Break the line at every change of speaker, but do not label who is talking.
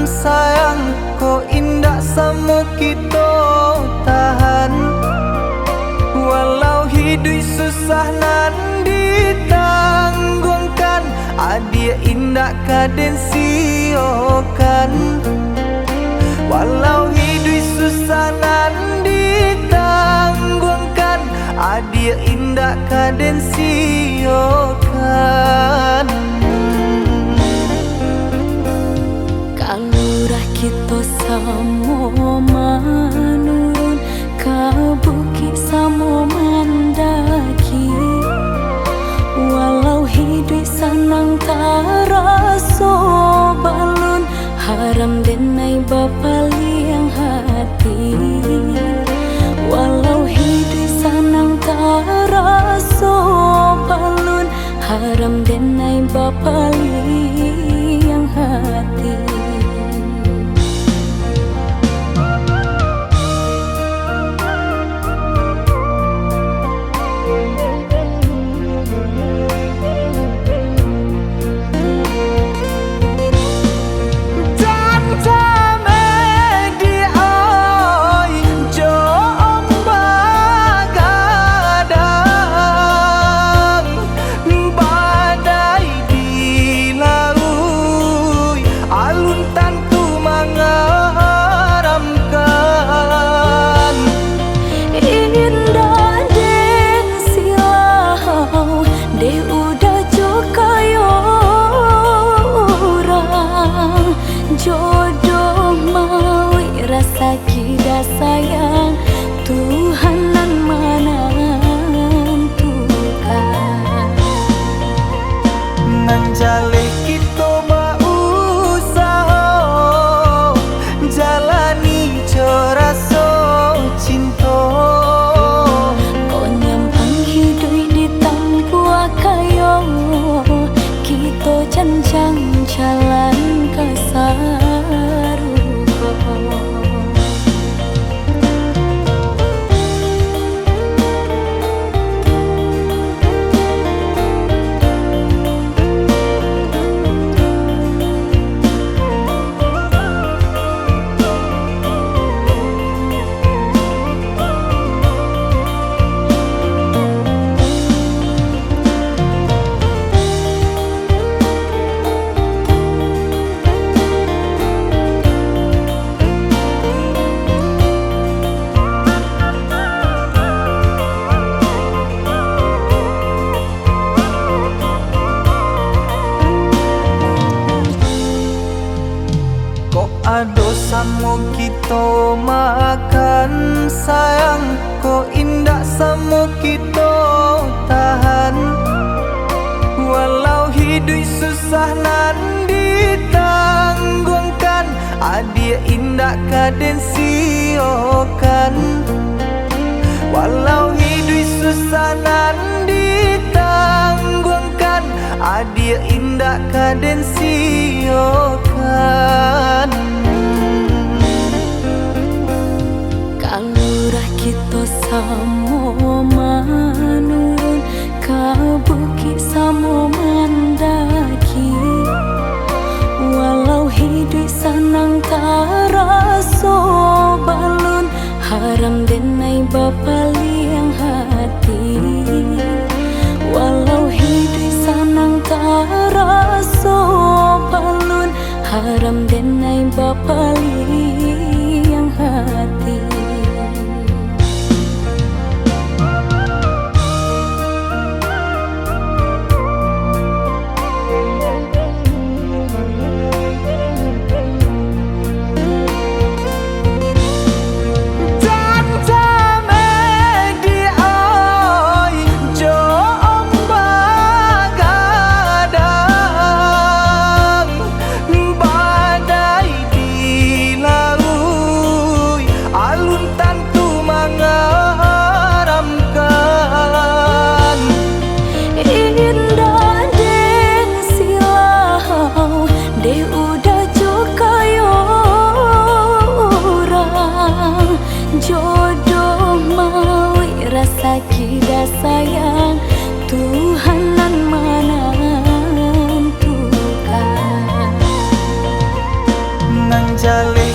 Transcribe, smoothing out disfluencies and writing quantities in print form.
sayang kok indah sama kita tahan. Walau hidup susah nan ditanggungkan, adia indah kaden siokan. Walau hidup susah nan ditanggungkan, adia indah kaden siokan.
Kalurah kita samo manurun ka bukit samo mandaki, walau hidup sanang taraso balun, haram denai bapali yang hati. Walau hidup sanang taraso balun, haram denai bapali yang hati. Jodoh mawi rasa kita sayang, Tuhan nan menentukan.
Nan jaleh kita berusaha, jalani coraso cinta.
Kau nyampang hidup di tampua kayo, kita janjang jalan kasar.
Ado samo kita makan sayang, kok indah samo kita tahan. Walau hidup susah nan ditanggungkan, adia indah kaden siokan. Walau hidup susah nan ditanggungkan, adia indah kaden siokan.
Kalurah kita samo manurun ka bukit samo mandaki, walau hidup sanang taraso balun, haram denai bapali yang hati. Walau hidup sanang taraso balun, haram denai bapali yang hati.
Alun caleh